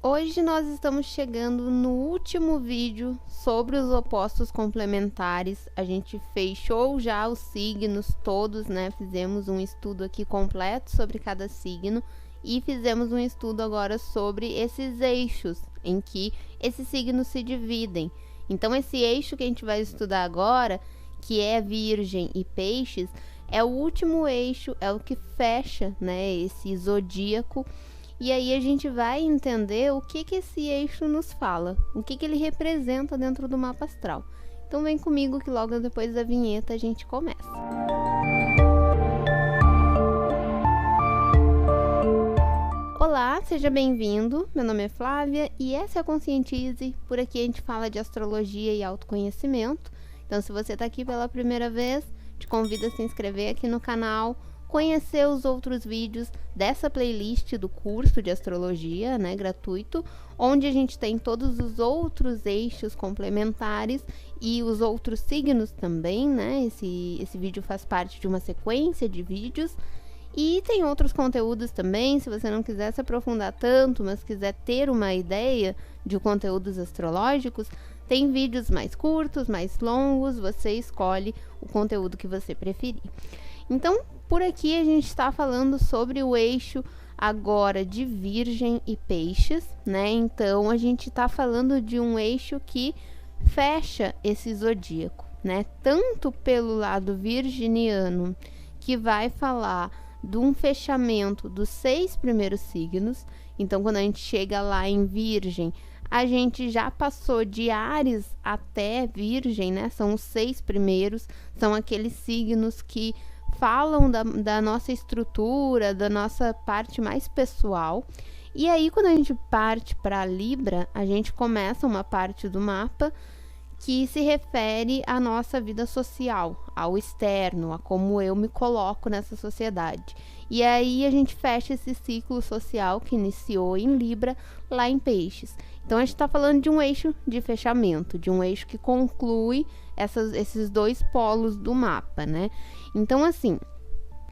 Hoje nós estamos chegando no último vídeo sobre os opostos complementares. A gente fechou já os signos todos, né? Fizemos um estudo aqui completo sobre cada signo e fizemos um estudo agora sobre esses eixos em que esses signos se dividem. Então, esse eixo que a gente vai estudar agora, que é Virgem e Peixes, é o último eixo, é o que fecha, né, esse zodíaco. E aí a gente vai entender o que esse eixo nos fala, o que ele representa dentro do mapa astral. Então vem comigo que logo depois da vinheta a gente começa. Olá, seja bem-vindo, meu nome é Flávia e essa é a Conscientize. Por aqui a gente fala de astrologia e autoconhecimento. Então se você está aqui pela primeira vez, te convido a se inscrever aqui no canal, conhecer os outros vídeos dessa playlist do curso de astrologia, né, gratuito, onde a gente tem todos os outros eixos complementares e os outros signos também, né, esse vídeo faz parte de uma sequência de vídeos. E tem outros conteúdos também, se você não quiser se aprofundar tanto, mas quiser ter uma ideia de conteúdos astrológicos, tem vídeos mais curtos, mais longos, você escolhe o conteúdo que você preferir. Então, por aqui a gente está falando sobre o eixo agora de Virgem e Peixes, né? Então, a gente está falando de um eixo que fecha esse zodíaco, né? Tanto pelo lado virginiano, que vai falar de um fechamento dos 6 primeiros signos. Então, quando a gente chega lá em Virgem, a gente já passou de Áries até Virgem, né? São os 6 primeiros, são aqueles signos que falam da nossa estrutura, da nossa parte mais pessoal. E aí, quando a gente parte para Libra, a gente começa uma parte do mapa que se refere à nossa vida social, ao externo, a como eu me coloco nessa sociedade. E aí a gente fecha esse ciclo social que iniciou em Libra, lá em Peixes. Então, a gente está falando de um eixo de fechamento, de um eixo que conclui esses dois polos do mapa, né? Então, assim,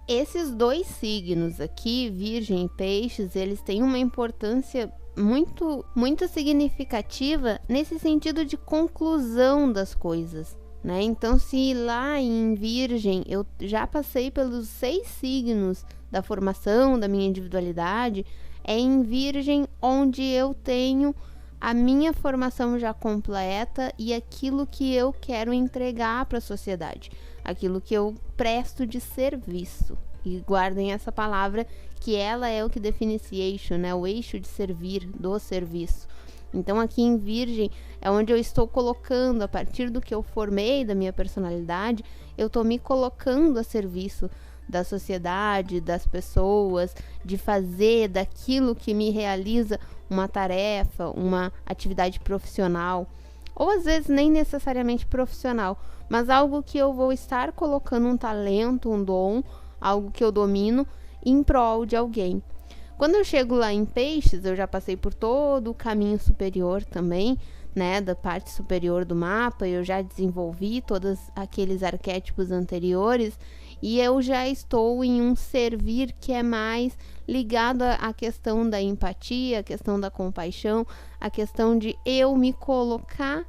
esses dois signos aqui, Virgem e Peixes, eles têm uma importância muito significativa nesse sentido de conclusão das coisas, né? Então, se lá em Virgem eu já passei pelos 6 signos da formação da minha individualidade, é em Virgem onde eu tenho a minha formação já completa e aquilo que eu quero entregar para a sociedade, aquilo que eu presto de serviço. E guardem essa palavra, que ela é o que define esse eixo, né? O eixo de servir, do serviço. Então, aqui em Virgem é onde eu estou colocando, a partir do que eu formei da minha personalidade, eu estou me colocando a serviço da sociedade, das pessoas, de fazer daquilo que me realiza uma tarefa, uma atividade profissional, ou às vezes nem necessariamente profissional, mas algo que eu vou estar colocando um talento, um dom, algo que eu domino em prol de alguém. Quando eu chego lá em Peixes, eu já passei por todo o caminho superior também, né, da parte superior do mapa, eu já desenvolvi todos aqueles arquétipos anteriores e eu já estou em um servir que é mais ligado à questão da empatia, à questão da compaixão, à questão de eu me colocar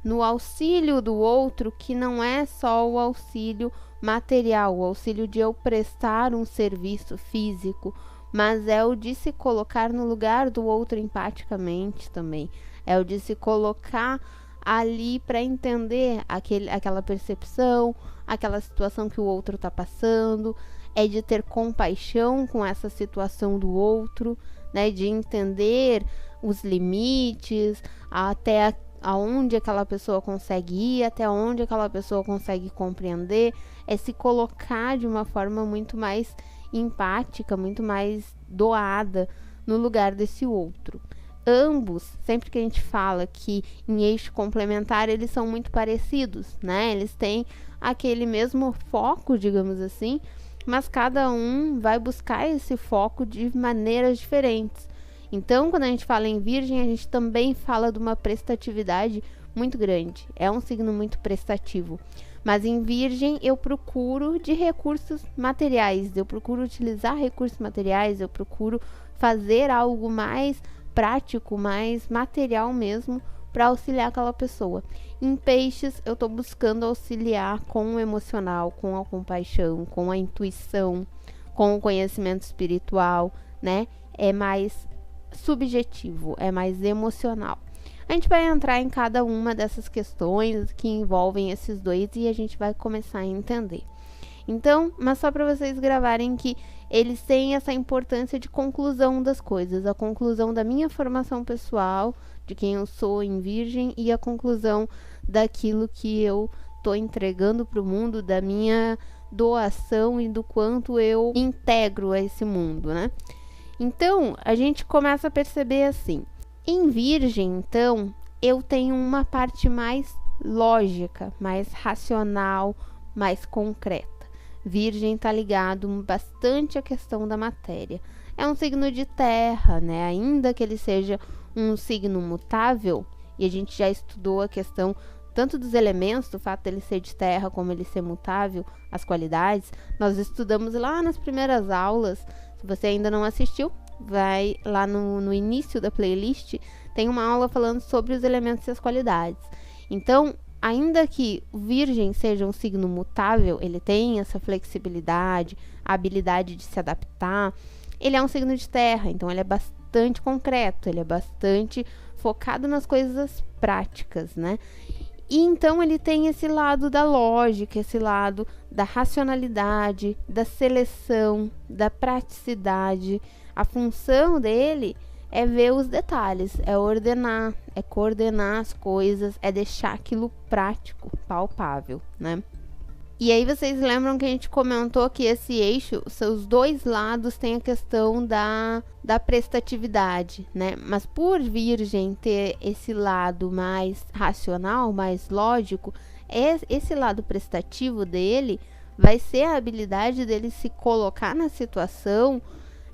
no auxílio do outro, que não é só o auxílio material, o auxílio de eu prestar um serviço físico, mas é o de se colocar no lugar do outro empaticamente também. É o de se colocar ali para entender aquela percepção, aquela situação que o outro está passando, é de ter compaixão com essa situação do outro, né, de entender os limites, até aonde aquela pessoa consegue ir, até onde aquela pessoa consegue compreender, é se colocar de uma forma muito mais empática, muito mais doada no lugar desse outro. Ambos, sempre que a gente fala que em eixo complementar, eles são muito parecidos, né? Eles têm aquele mesmo foco, digamos assim, mas cada um vai buscar esse foco de maneiras diferentes. Então, quando a gente fala em Virgem, a gente também fala de uma prestatividade muito grande, é um signo muito prestativo. Mas em Virgem eu procuro de recursos materiais, eu procuro utilizar recursos materiais, eu procuro fazer algo mais prático, mais material mesmo, para auxiliar aquela pessoa. Em Peixes, eu estou buscando auxiliar com o emocional, com a compaixão, com a intuição, com o conhecimento espiritual, né? É mais subjetivo, é mais emocional. A gente vai entrar em cada uma dessas questões que envolvem esses dois e a gente vai começar a entender. Então, mas só para vocês gravarem que eles têm essa importância de conclusão das coisas, a conclusão da minha formação pessoal, de quem eu sou em Virgem, e a conclusão daquilo que eu estou entregando para o mundo, da minha doação e do quanto eu integro a esse mundo, né? Então, a gente começa a perceber assim, em Virgem, então, eu tenho uma parte mais lógica, mais racional, mais concreta. Virgem está ligado bastante à questão da matéria. É um signo de terra, né? Ainda que ele seja um signo mutável, e a gente já estudou a questão tanto dos elementos, do fato dele ser de terra como ele ser mutável, as qualidades, nós estudamos lá nas primeiras aulas. Se você ainda não assistiu, vai lá no início da playlist, tem uma aula falando sobre os elementos e as qualidades. Então, ainda que o Virgem seja um signo mutável, ele tem essa flexibilidade, a habilidade de se adaptar, ele é um signo de terra, então ele é bastante concreto, ele é bastante focado nas coisas práticas, né? E então ele tem esse lado da lógica, esse lado da racionalidade, da seleção, da praticidade. A função dele é ver os detalhes, é ordenar, é coordenar as coisas, é deixar aquilo prático, palpável, né? E aí vocês lembram que a gente comentou que esse eixo, seus dois lados têm a questão da prestatividade, né? Mas por Virgem ter esse lado mais racional, mais lógico, esse lado prestativo dele vai ser a habilidade dele se colocar na situação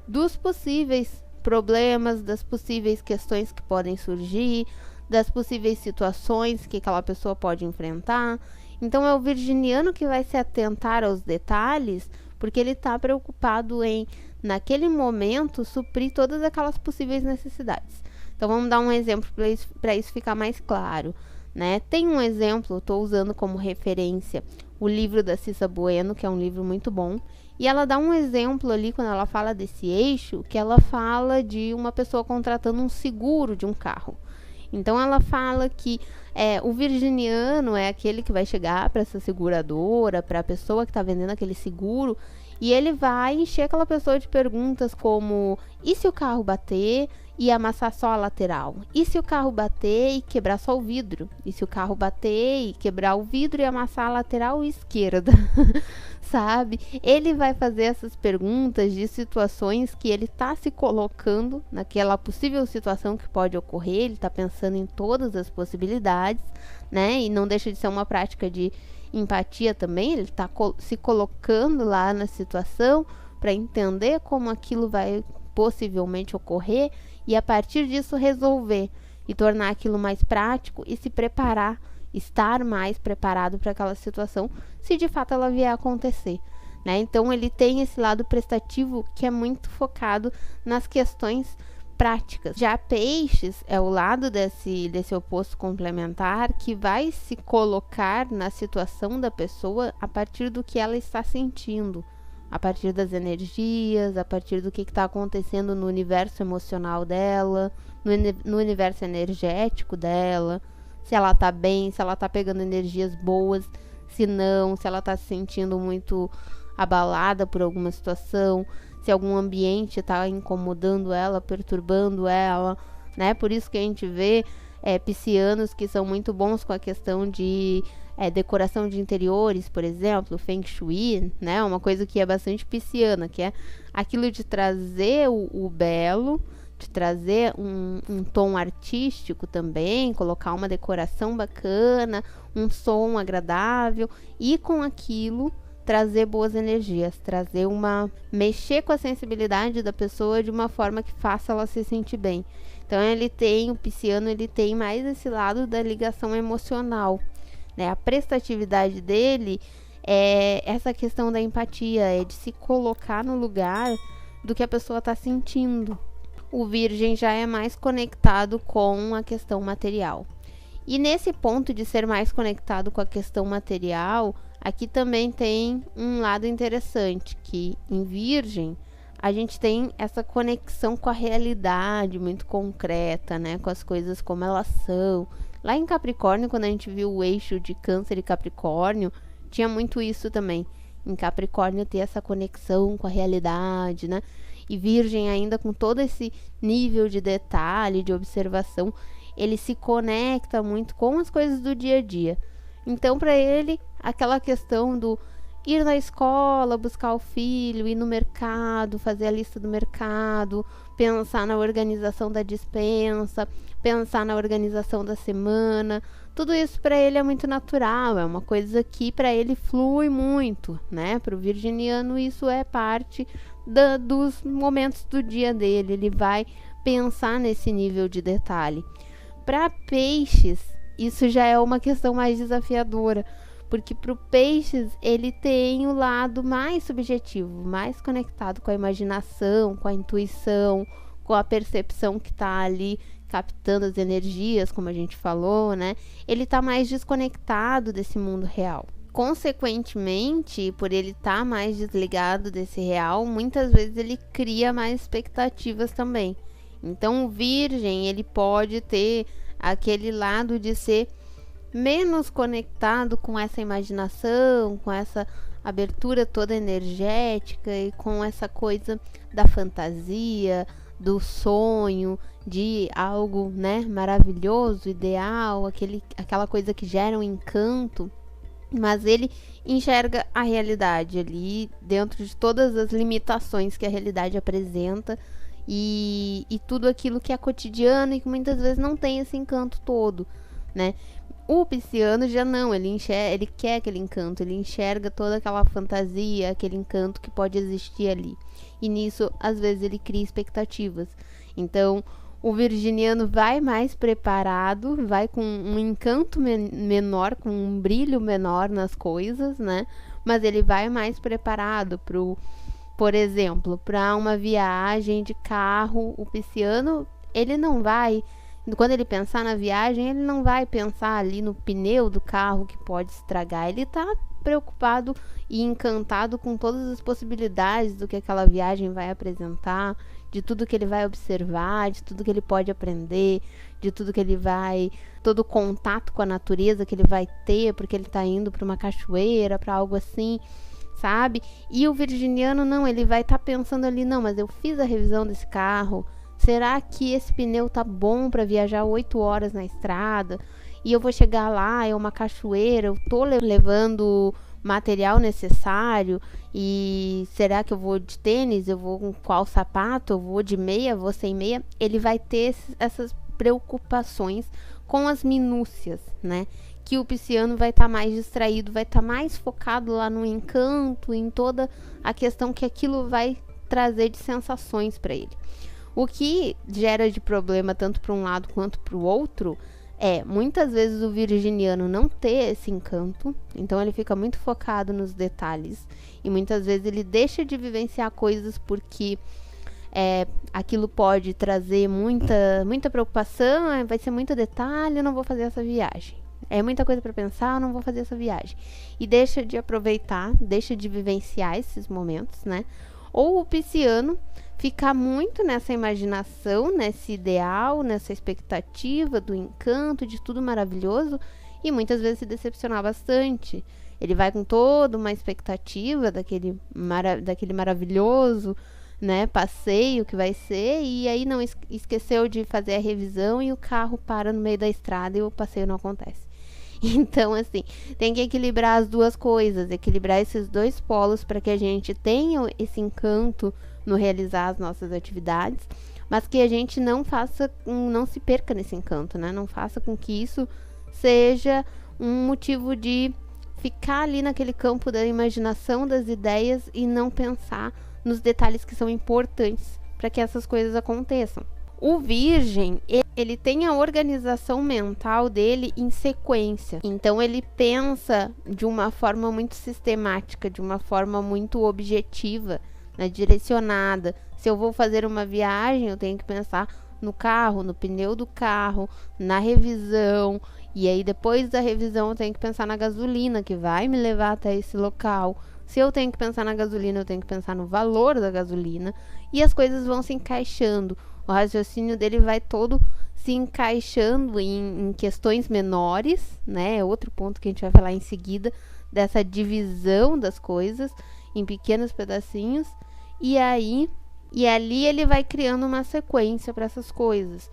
dos possíveis problemas, das possíveis questões que podem surgir, das possíveis situações que aquela pessoa pode enfrentar. Então é o virginiano que vai se atentar aos detalhes, porque ele está preocupado em, naquele momento, suprir todas aquelas possíveis necessidades. Então vamos dar um exemplo para isso ficar mais claro, né? Tem um exemplo, estou usando como referência o livro da Cissa Bueno, que é um livro muito bom, e ela dá um exemplo ali, quando ela fala desse eixo, que ela fala de uma pessoa contratando um seguro de um carro. Então ela fala que o virginiano é aquele que vai chegar para essa seguradora, para a pessoa que está vendendo aquele seguro, e ele vai encher aquela pessoa de perguntas como: e se o carro bater e amassar só a lateral? E se o carro bater e quebrar só o vidro? E se o carro bater e quebrar o vidro e amassar a lateral esquerda? Sabe? Ele vai fazer essas perguntas de situações que ele está se colocando naquela possível situação que pode ocorrer. Ele está pensando em todas as possibilidades, né? E não deixa de ser uma prática de empatia também. Ele está se colocando lá na situação para entender como aquilo vai possivelmente ocorrer e a partir disso resolver e tornar aquilo mais prático e se preparar, estar mais preparado para aquela situação, se de fato ela vier a acontecer, né? Então ele tem esse lado prestativo que é muito focado nas questões práticas. Já Peixes é o lado desse oposto complementar, que vai se colocar na situação da pessoa a partir do que ela está sentindo, a partir das energias, a partir do que está acontecendo no universo emocional dela, no universo energético dela, se ela está bem, se ela está pegando energias boas, se não, se ela está se sentindo muito abalada por alguma situação, se algum ambiente está incomodando ela, perturbando ela, né? Por isso que a gente vê piscianos que são muito bons com a questão de decoração de interiores, por exemplo, Feng Shui, né? Uma coisa que é bastante pisciana, que é aquilo de trazer o belo, de trazer um tom artístico também, colocar uma decoração bacana, um som agradável, e com aquilo trazer boas energias, mexer com a sensibilidade da pessoa de uma forma que faça ela se sentir bem. Então o pisciano, ele tem mais esse lado da ligação emocional, né? A prestatividade dele é essa questão da empatia, é de se colocar no lugar do que a pessoa está sentindo. O Virgem já é mais conectado com a questão material. E nesse ponto de ser mais conectado com a questão material, aqui também tem um lado interessante, que em Virgem a gente tem essa conexão com a realidade muito concreta, né? Com as coisas como elas são. Lá em Capricórnio, quando a gente viu o eixo de Câncer e Capricórnio, tinha muito isso também. Em Capricórnio ter essa conexão com a realidade, né? E Virgem ainda com todo esse nível de detalhe, de observação, ele se conecta muito com as coisas do dia a dia. Então, para ele, aquela questão do ir na escola, buscar o filho, ir no mercado, fazer a lista do mercado, pensar na organização da despensa, pensar na organização da semana, tudo isso para ele é muito natural, é uma coisa que para ele flui muito, né? Para o virginiano isso é parte dos momentos do dia dele, ele vai pensar nesse nível de detalhe. Para peixes, isso já é uma questão mais desafiadora, porque para o peixes ele tem o lado mais subjetivo, mais conectado com a imaginação, com a intuição, com a percepção que está ali captando as energias, como a gente falou, né? Ele está mais desconectado desse mundo real. Consequentemente, por ele estar mais desligado desse real, muitas vezes ele cria mais expectativas também. Então o Virgem, ele pode ter aquele lado de ser menos conectado com essa imaginação, com essa abertura toda energética e com essa coisa da fantasia, do sonho, de algo, né, maravilhoso, ideal, aquela coisa que gera um encanto, mas ele enxerga a realidade ali dentro de todas as limitações que a realidade apresenta e tudo aquilo que é cotidiano e que muitas vezes não tem esse encanto todo, né? O pisciano já não, ele quer aquele encanto, ele enxerga toda aquela fantasia, aquele encanto que pode existir ali. E nisso, às vezes, ele cria expectativas. Então, o virginiano vai mais preparado, vai com um encanto menor, com um brilho menor nas coisas, né? Mas ele vai mais preparado por exemplo, para uma viagem de carro. O pisciano, ele não vai... Quando ele pensar na viagem, ele não vai pensar ali no pneu do carro que pode estragar. Ele está preocupado e encantado com todas as possibilidades do que aquela viagem vai apresentar, de tudo que ele vai observar, de tudo que ele pode aprender, de tudo que ele vai... todo o contato com a natureza que ele vai ter, porque ele está indo para uma cachoeira, para algo assim, sabe? E o virginiano não, ele vai estar pensando ali, não, mas eu fiz a revisão desse carro, será que esse pneu tá bom para viajar 8 horas na estrada? E eu vou chegar lá, é uma cachoeira, eu tô levando material necessário, e será que eu vou de tênis? Eu vou com qual sapato? Eu vou de meia? Vou sem meia? Ele vai ter essas preocupações com as minúcias, né? Que o pisciano vai estar mais distraído, vai estar mais focado lá no encanto, em toda a questão que aquilo vai trazer de sensações para ele. O que gera de problema tanto para um lado quanto para o outro é, muitas vezes, o virginiano não ter esse encanto, então ele fica muito focado nos detalhes e muitas vezes ele deixa de vivenciar coisas porque aquilo pode trazer muita preocupação, vai ser muito detalhe, eu não vou fazer essa viagem. É muita coisa para pensar, eu não vou fazer essa viagem. E deixa de aproveitar, deixa de vivenciar esses momentos, né? Ou o pisciano ficar muito nessa imaginação, nesse ideal, nessa expectativa do encanto, de tudo maravilhoso, e muitas vezes se decepcionar bastante. Ele vai com toda uma expectativa daquele maravilhoso, né, passeio que vai ser, e aí não esqueceu de fazer a revisão e o carro para no meio da estrada e o passeio não acontece. Então, assim, tem que equilibrar as duas coisas, equilibrar esses dois polos para que a gente tenha esse encanto no realizar as nossas atividades, mas que a gente não se perca nesse encanto, né? Não faça com que isso seja um motivo de ficar ali naquele campo da imaginação, das ideias e não pensar nos detalhes que são importantes para que essas coisas aconteçam. O Virgem, ele tem a organização mental dele em sequência. Então ele pensa de uma forma muito sistemática, de uma forma muito objetiva, né, direcionada. Se eu vou fazer uma viagem, eu tenho que pensar no carro, no pneu do carro, na revisão. E aí depois da revisão eu tenho que pensar na gasolina que vai me levar até esse local. Se eu tenho que pensar na gasolina, eu tenho que pensar no valor da gasolina. E as coisas vão se encaixando. O raciocínio dele vai todo se encaixando em questões menores, né? É outro ponto que a gente vai falar em seguida, dessa divisão das coisas em pequenos pedacinhos. E ali ele vai criando uma sequência para essas coisas.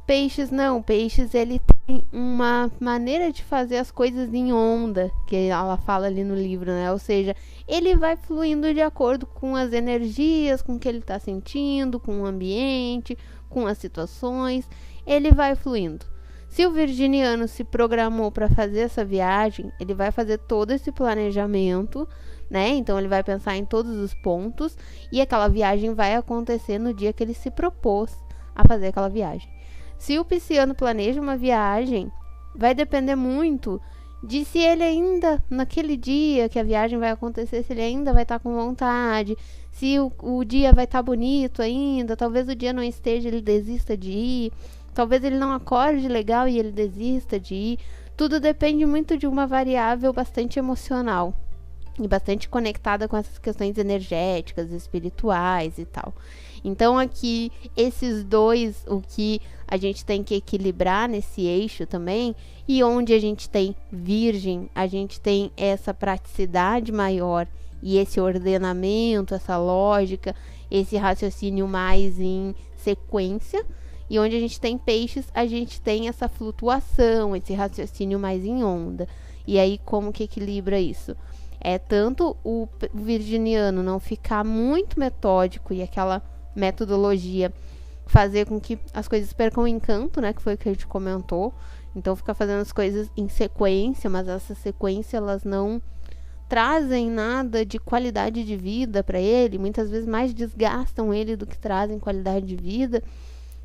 Peixes não, Peixes ele tem uma maneira de fazer as coisas em onda, que ela fala ali no livro, né? Ou seja, ele vai fluindo de acordo com as energias, com o que ele está sentindo, com o ambiente, com as situações, ele vai fluindo. Se o virginiano se programou para fazer essa viagem, ele vai fazer todo esse planejamento, né? Então ele vai pensar em todos os pontos e aquela viagem vai acontecer no dia que ele se propôs a fazer aquela viagem. Se o pisciano planeja uma viagem, vai depender muito de se ele ainda, naquele dia que a viagem vai acontecer, se ele ainda vai estar com vontade, se o dia vai estar bonito ainda, talvez o dia não esteja, ele desista de ir, talvez ele não acorde legal e ele desista de ir. Tudo depende muito de uma variável bastante emocional e bastante conectada com essas questões energéticas, espirituais e tal. Então aqui, esses dois, o que a gente tem que equilibrar nesse eixo também, e onde a gente tem Virgem, a gente tem essa praticidade maior e esse ordenamento, essa lógica, esse raciocínio mais em sequência, e onde a gente tem Peixes, a gente tem essa flutuação, esse raciocínio mais em onda. E aí como que equilibra isso? É tanto o virginiano não ficar muito metódico e aquela metodologia fazer com que as coisas percam o encanto, né, que foi o que a gente comentou. Então fica fazendo as coisas em sequência, mas essa sequência elas não trazem nada de qualidade de vida para ele, muitas vezes mais desgastam ele do que trazem qualidade de vida.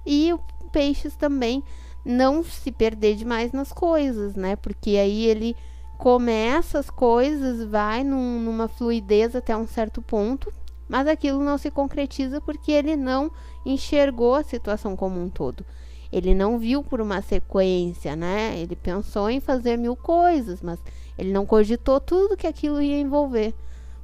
E o Peixes também não se perder demais nas coisas, né, porque aí ele começa as coisas, vai numa fluidez até um certo ponto, mas aquilo não se concretiza porque ele não enxergou a situação como um todo. Ele não viu por uma sequência, né? Ele pensou em fazer 1000 coisas, mas ele não cogitou tudo que aquilo ia envolver.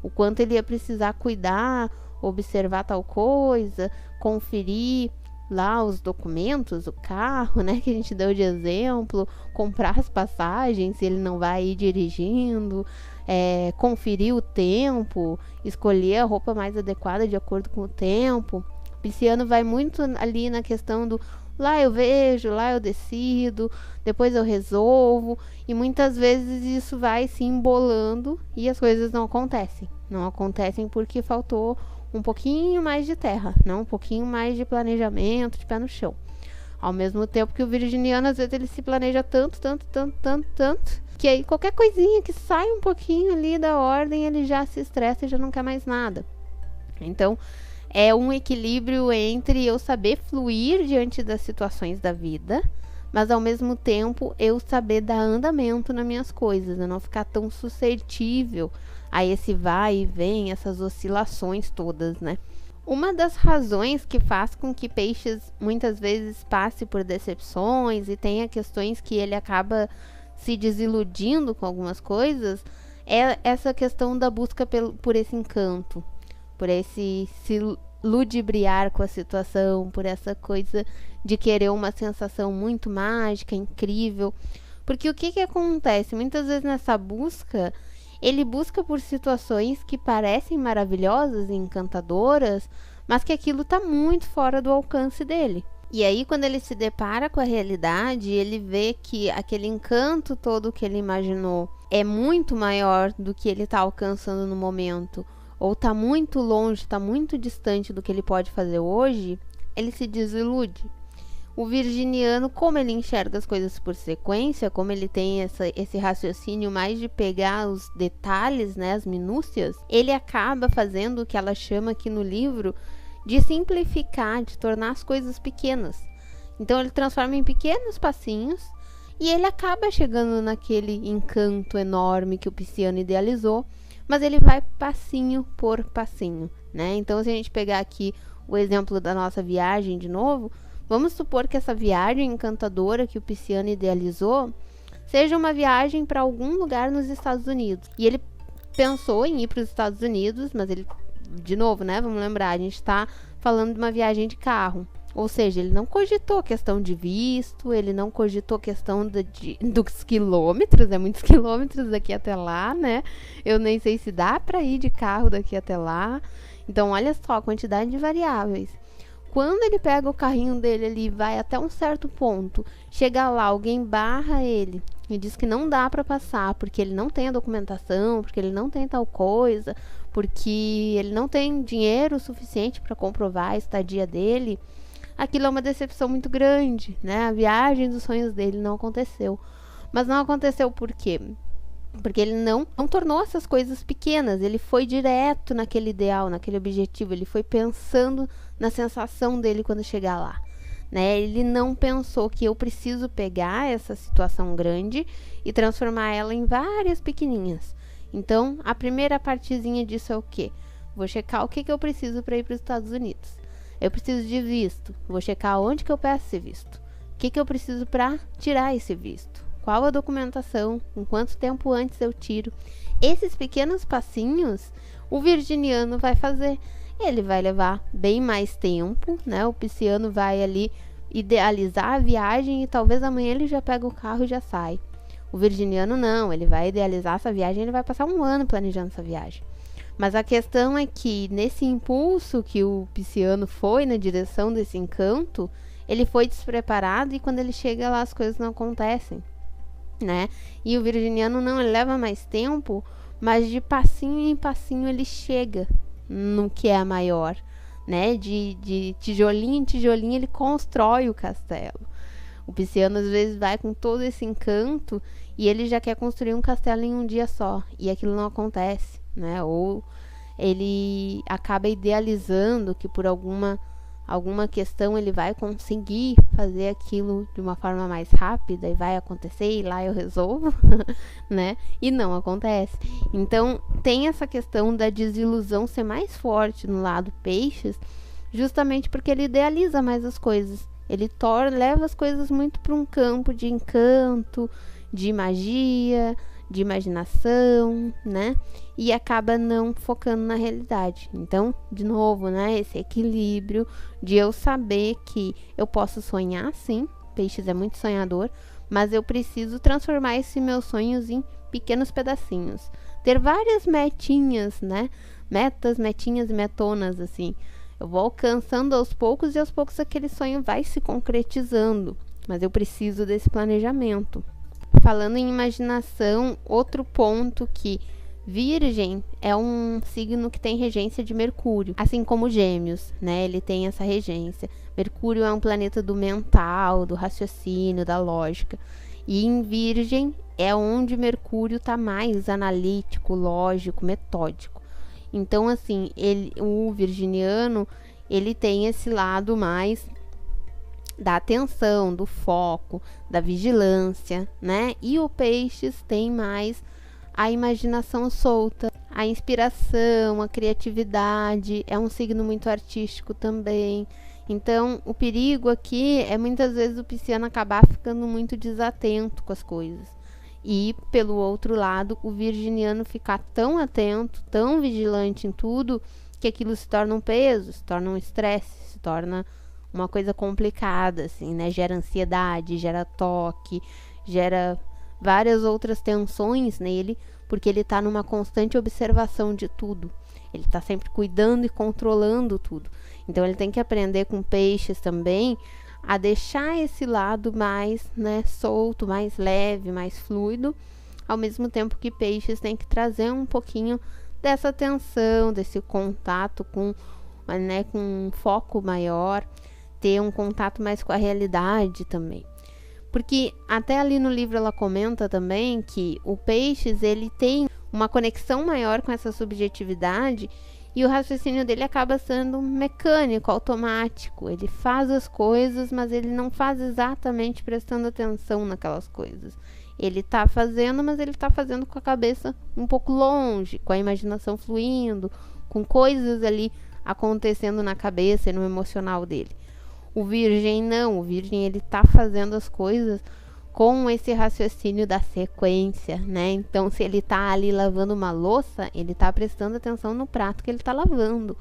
O quanto ele ia precisar cuidar, observar tal coisa, conferir lá os documentos, o carro, né, que a gente deu de exemplo, comprar as passagens se ele não vai ir dirigindo, conferir o tempo, escolher a roupa mais adequada de acordo com o tempo. O pisciano vai muito ali na questão do lá eu vejo, lá eu decido, depois eu resolvo, e muitas vezes isso vai se embolando e as coisas não acontecem. Não acontecem porque faltou um pouquinho mais de terra, não um pouquinho mais de planejamento, de pé no chão. Ao mesmo tempo que o virginiano, às vezes, ele se planeja tanto, que aí qualquer coisinha que sai um pouquinho ali da ordem, ele já se estressa e já não quer mais nada. Então, é um equilíbrio entre eu saber fluir diante das situações da vida, mas ao mesmo tempo eu saber dar andamento nas minhas coisas, eu não ficar tão suscetível a esse vai e vem, essas oscilações todas, né? Uma das razões que faz com que Peixes muitas vezes passe por decepções e tenha questões que ele acaba se desiludindo com algumas coisas é essa questão da busca por esse encanto, por esse se ludibriar com a situação, por essa coisa de querer uma sensação muito mágica, incrível. Porque o que acontece? Muitas vezes nessa busca, ele busca por situações que parecem maravilhosas e encantadoras, mas que aquilo está muito fora do alcance dele. E aí, quando ele se depara com a realidade, ele vê que aquele encanto todo que ele imaginou é muito maior do que ele está alcançando no momento, ou está muito longe, está muito distante do que ele pode fazer hoje, ele se desilude. O virginiano, como ele enxerga as coisas por sequência, como ele tem esse raciocínio mais de pegar os detalhes, né, as minúcias, ele acaba fazendo o que ela chama aqui no livro de simplificar, de tornar as coisas pequenas. Então ele transforma em pequenos passinhos e ele acaba chegando naquele encanto enorme que o Pisciano idealizou, mas ele vai passinho por passinho, né? Então, se a gente pegar aqui o exemplo da nossa viagem de novo, vamos supor que essa viagem encantadora que o Pisciano idealizou seja uma viagem para algum lugar nos Estados Unidos. E ele pensou em ir para os Estados Unidos, mas ele, de novo, né? Vamos lembrar, a gente está falando de uma viagem de carro. Ou seja, ele não cogitou questão de visto, ele não cogitou questão dos quilômetros, é muitos quilômetros daqui até lá, né? Eu nem sei se dá para ir de carro daqui até lá. Então, olha só a quantidade de variáveis. Quando ele pega o carrinho dele ali e vai até um certo ponto, chega lá, alguém barra ele e diz que não dá para passar, porque ele não tem a documentação, porque ele não tem tal coisa, porque ele não tem dinheiro suficiente para comprovar a estadia dele. Aquilo é uma decepção muito grande, né? A viagem dos sonhos dele não aconteceu. Mas não aconteceu por quê? Porque ele não tornou essas coisas pequenas, ele foi direto naquele ideal, naquele objetivo, ele foi pensando na sensação dele quando chegar lá, né? Ele não pensou que eu preciso pegar essa situação grande e transformar ela em várias pequenininhas. Então, a primeira partezinha disso é o quê? Vou checar o que eu preciso para ir para os Estados Unidos. Eu preciso de visto. Vou checar onde que eu peço esse visto. O que eu preciso para tirar esse visto? Qual a documentação? Em quanto tempo antes eu tiro? Esses pequenos passinhos, o virginiano vai fazer. Ele vai levar bem mais tempo, né? O pisciano vai ali idealizar a viagem e talvez amanhã ele já pega o carro e já sai. O virginiano não, ele vai idealizar essa viagem, ele vai passar um ano planejando essa viagem. Mas a questão é que nesse impulso que o pisciano foi na direção desse encanto, ele foi despreparado e quando ele chega lá as coisas não acontecem, né? E o virginiano não, ele leva mais tempo, mas de passinho em passinho ele chega no que é maior, né? De tijolinho em tijolinho ele constrói o castelo. O pisciano às vezes vai com todo esse encanto e ele já quer construir um castelo em um dia só e aquilo não acontece, né? Ou ele acaba idealizando que por alguma questão ele vai conseguir fazer aquilo de uma forma mais rápida e vai acontecer e lá eu resolvo, né? E não acontece. Então, tem essa questão da desilusão ser mais forte no lado peixes, justamente porque ele idealiza mais as coisas. Ele leva as coisas muito para um campo de encanto, de magia, de imaginação, né? E acaba não focando na realidade. Então, de novo, né? Esse equilíbrio de eu saber que eu posso sonhar, sim. Peixes é muito sonhador, mas eu preciso transformar esses meus sonhos em pequenos pedacinhos. Ter várias metinhas, né? Metinhas e metonas, assim. Eu vou alcançando aos poucos e aos poucos aquele sonho vai se concretizando. Mas eu preciso desse planejamento. Falando em imaginação, outro ponto que Virgem é um signo que tem regência de Mercúrio, assim como Gêmeos, né? Ele tem essa regência. Mercúrio é um planeta do mental, do raciocínio, da lógica. E em Virgem é onde Mercúrio está mais analítico, lógico, metódico. Então, assim, o virginiano, ele tem esse lado mais da atenção, do foco, da vigilância, né? E o Peixes tem mais a imaginação solta, a inspiração, a criatividade, é um signo muito artístico também. Então, o perigo aqui é muitas vezes o pisciano acabar ficando muito desatento com as coisas. E, pelo outro lado, o virginiano ficar tão atento, tão vigilante em tudo, que aquilo se torna um peso, se torna um estresse, se torna uma coisa complicada, assim, né? Gera ansiedade, gera toque, gera várias outras tensões nele, porque ele está numa constante observação de tudo. Ele está sempre cuidando e controlando tudo. Então, ele tem que aprender com Peixes também a deixar esse lado mais, né, solto, mais leve, mais fluido, ao mesmo tempo que Peixes tem que trazer um pouquinho dessa atenção, desse contato com, né, com um foco maior, ter um contato mais com a realidade também. Porque até ali no livro ela comenta também que o Peixes, ele tem uma conexão maior com essa subjetividade e o raciocínio dele acaba sendo mecânico, automático. Ele faz as coisas, mas ele não faz exatamente prestando atenção naquelas coisas. Ele tá fazendo, mas ele tá fazendo com a cabeça um pouco longe, com a imaginação fluindo, com coisas ali acontecendo na cabeça e no emocional dele. O Virgem não, o Virgem ele tá fazendo as coisas com esse raciocínio da sequência, né? Então, se ele tá ali lavando uma louça, ele tá prestando atenção no prato que ele tá lavando.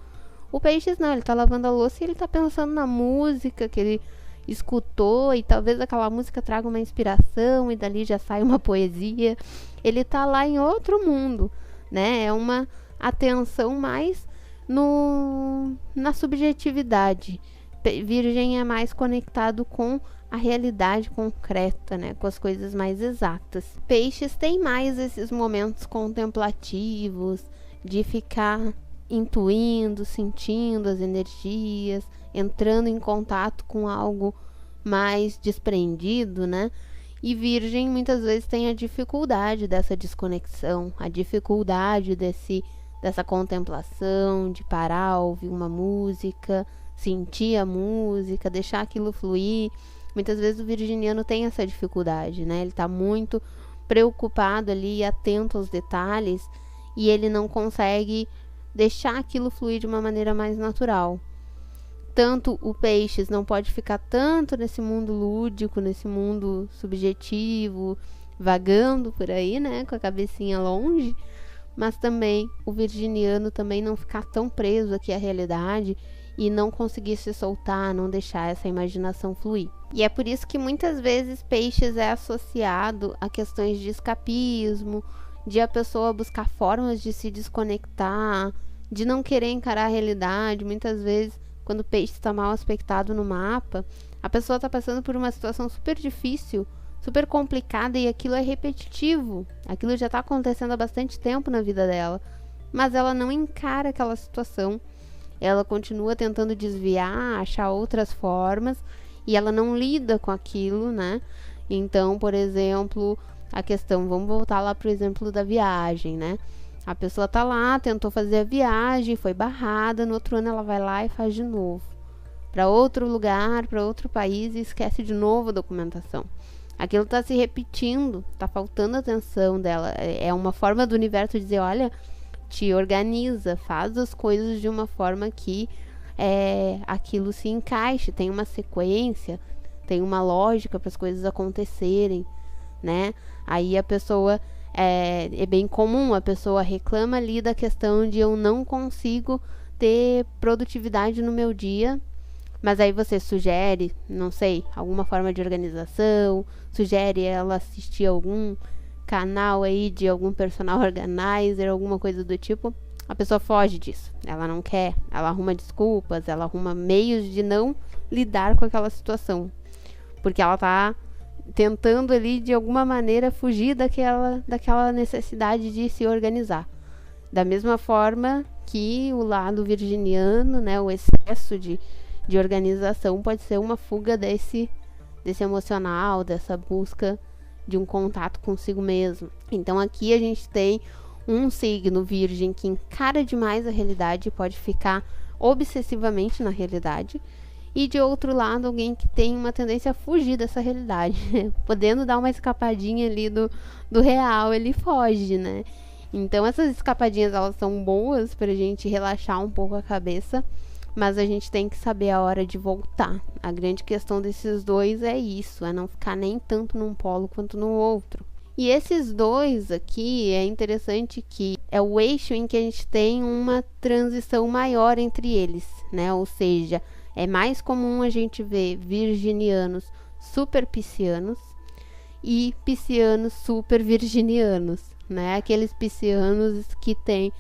O Peixes não, ele tá lavando a louça e ele tá pensando na música que ele escutou e talvez aquela música traga uma inspiração e dali já sai uma poesia. Ele tá lá em outro mundo, né? É uma atenção mais na subjetividade. Virgem é mais conectado com a realidade concreta, né? Com as coisas mais exatas. Peixes tem mais esses momentos contemplativos, de ficar intuindo, sentindo as energias, entrando em contato com algo mais desprendido, né? E Virgem muitas vezes tem a dificuldade dessa desconexão, a dificuldade dessa contemplação, de parar, ouvir uma música, sentir a música, deixar aquilo fluir. Muitas vezes o virginiano tem essa dificuldade, né? Ele está muito preocupado ali, atento aos detalhes, e ele não consegue deixar aquilo fluir de uma maneira mais natural. Tanto o Peixes não pode ficar tanto nesse mundo lúdico, nesse mundo subjetivo, vagando por aí, né? Com a cabecinha longe, mas também o virginiano também não ficar tão preso aqui à realidade e não conseguir se soltar, não deixar essa imaginação fluir. E é por isso que muitas vezes Peixes é associado a questões de escapismo, de a pessoa buscar formas de se desconectar, de não querer encarar a realidade. Muitas vezes, quando o Peixe está mal aspectado no mapa, a pessoa está passando por uma situação super difícil, super complicada, e aquilo é repetitivo. Aquilo já está acontecendo há bastante tempo na vida dela, mas ela não encara aquela situação. Ela continua tentando desviar, achar outras formas, e ela não lida com aquilo, né? Então, por exemplo, a questão, vamos voltar lá pro exemplo da viagem, né? A pessoa tá lá, tentou fazer a viagem, foi barrada, no outro ano ela vai lá e faz de novo. Para outro lugar, para outro país, e esquece de novo a documentação. Aquilo tá se repetindo, tá faltando atenção dela. É uma forma do universo dizer, olha, te organiza, faz as coisas de uma forma que aquilo se encaixe, tem uma sequência, tem uma lógica para as coisas acontecerem, né? Aí a pessoa, é bem comum, a pessoa reclama ali da questão de eu não consigo ter produtividade no meu dia, mas aí você sugere, não sei, alguma forma de organização, sugere ela assistir algum canal aí de algum personal organizer, alguma coisa do tipo. A pessoa foge disso, ela não quer, ela arruma desculpas, ela arruma meios de não lidar com aquela situação, porque ela tá tentando ali de alguma maneira fugir daquela necessidade de se organizar. Da mesma forma que o lado virginiano, né, o excesso de organização pode ser uma fuga desse emocional, dessa busca de um contato consigo mesmo. Então aqui a gente tem um signo virgem que encara demais a realidade e pode ficar obsessivamente na realidade, e de outro lado alguém que tem uma tendência a fugir dessa realidade, podendo dar uma escapadinha ali do real, ele foge, né? Então essas escapadinhas, elas são boas pra gente relaxar um pouco a cabeça, mas a gente tem que saber a hora de voltar. A grande questão desses dois é isso, é não ficar nem tanto num polo quanto no outro. E esses dois aqui, é interessante que é o eixo em que a gente tem uma transição maior entre eles, né? Ou seja, é mais comum a gente ver virginianos super piscianos e piscianos super virginianos, né? Aqueles piscianos que têm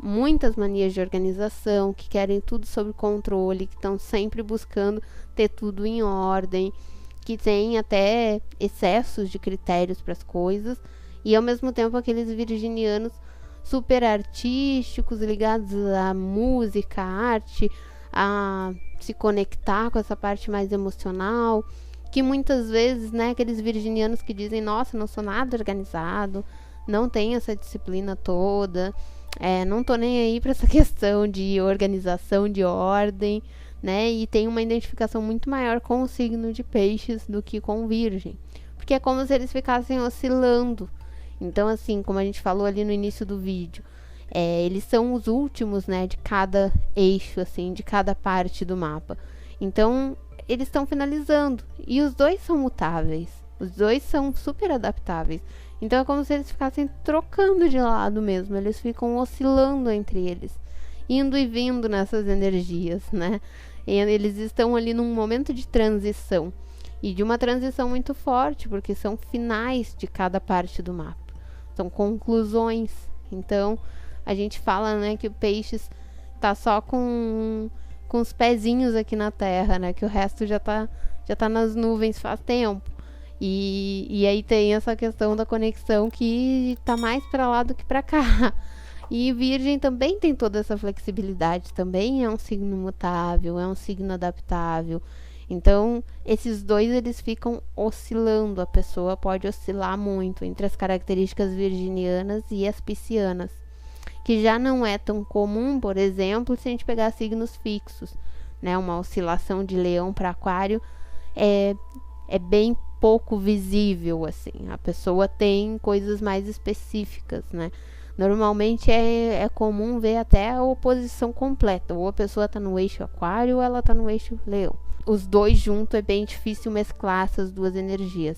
muitas manias de organização, que querem tudo sob controle, que estão sempre buscando ter tudo em ordem, que tem até excessos de critérios para as coisas, e ao mesmo tempo aqueles virginianos super artísticos, ligados à música, à arte, a se conectar com essa parte mais emocional, que muitas vezes, né, aqueles virginianos que dizem, nossa, não sou nada organizado, não tenho essa disciplina toda, não tô nem aí para essa questão de organização, de ordem, né, e tem uma identificação muito maior com o signo de peixes do que com o virgem, porque é como se eles ficassem oscilando. Então, assim, como a gente falou ali no início do vídeo, eles são os últimos, né, de cada eixo, assim, de cada parte do mapa. Então, eles estão finalizando. E os dois são mutáveis. Os dois são super adaptáveis. Então, é como se eles ficassem trocando de lado mesmo. Eles ficam oscilando entre eles, indo e vindo nessas energias, né? E eles estão ali num momento de transição. E de uma transição muito forte, porque são finais de cada parte do mapa. São conclusões. Então, a gente fala, né, que o Peixes tá só com os pezinhos aqui na Terra, né? Que o resto já tá nas nuvens faz tempo. E aí tem essa questão da conexão que tá mais para lá do que para cá. E Virgem também tem toda essa flexibilidade. Também é um signo mutável, é um signo adaptável. Então, esses dois, eles ficam oscilando. A pessoa pode oscilar muito entre as características virginianas e as piscianas, que já não é tão comum, por exemplo, se a gente pegar signos fixos, né? Uma oscilação de Leão para Aquário é bem pouco visível, assim. A pessoa tem coisas mais específicas, né? Normalmente é comum ver até a oposição completa. Ou a pessoa está no eixo Aquário ou ela está no eixo Leão. Os dois juntos é bem difícil mesclar essas duas energias.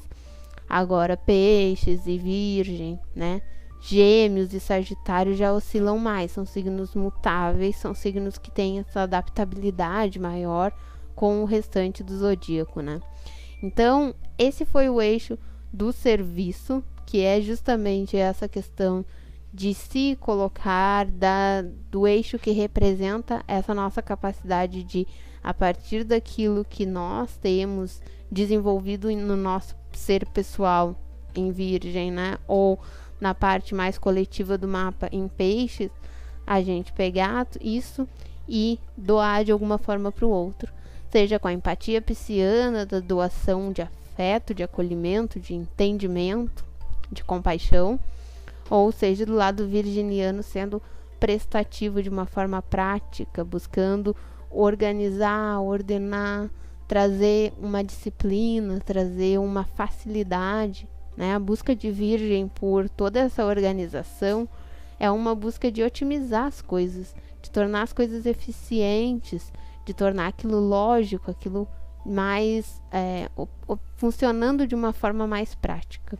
Agora, Peixes e Virgem, né? Gêmeos e Sagitário já oscilam mais. São signos mutáveis, são signos que têm essa adaptabilidade maior com o restante do zodíaco, né? Então, esse foi o eixo do serviço, que é justamente essa questão de se colocar do eixo que representa essa nossa capacidade de, a partir daquilo que nós temos desenvolvido no nosso ser pessoal em Virgem, né? Ou na parte mais coletiva do mapa em Peixes, a gente pegar isso e doar de alguma forma para o outro. Seja com a empatia pisciana, da doação de afeto, de acolhimento, de entendimento, de compaixão, ou seja, do lado virginiano sendo prestativo de uma forma prática, buscando organizar, ordenar, trazer uma disciplina, trazer uma facilidade, né? A busca de Virgem por toda essa organização é uma busca de otimizar as coisas, de tornar as coisas eficientes, de tornar aquilo lógico, aquilo mais funcionando de uma forma mais prática.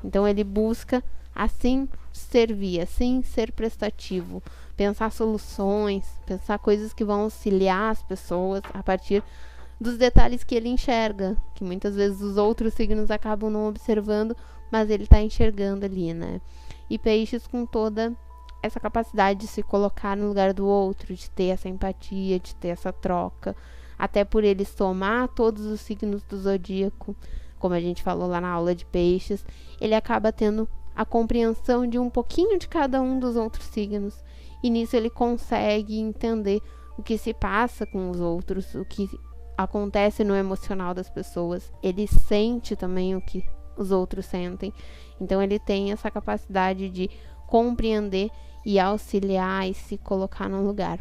Então ele busca assim servir, assim ser prestativo, pensar soluções, pensar coisas que vão auxiliar as pessoas a partir dos detalhes que ele enxerga, que muitas vezes os outros signos acabam não observando, mas ele está enxergando ali, né? E Peixes com toda essa capacidade de se colocar no lugar do outro, de ter essa empatia, de ter essa troca, até por ele somar todos os signos do zodíaco, como a gente falou lá na aula de Peixes, ele acaba tendo a compreensão de um pouquinho de cada um dos outros signos, e nisso ele consegue entender o que se passa com os outros, o que acontece no emocional das pessoas. Ele sente também o que os outros sentem, então ele tem essa capacidade de compreender e auxiliar e se colocar no lugar,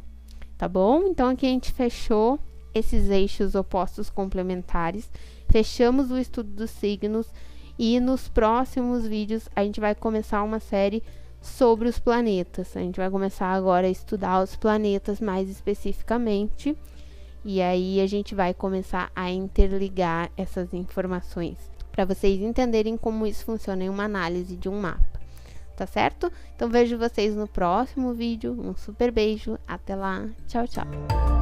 tá bom? Então aqui a gente fechou esses eixos opostos complementares, fechamos o estudo dos signos, e nos próximos vídeos a gente vai começar uma série sobre os planetas. A gente vai começar agora a estudar os planetas mais especificamente, e aí a gente vai começar a interligar essas informações para vocês entenderem como isso funciona em uma análise de um mapa, tá certo? Então vejo vocês no próximo vídeo, um super beijo, até lá, tchau, tchau!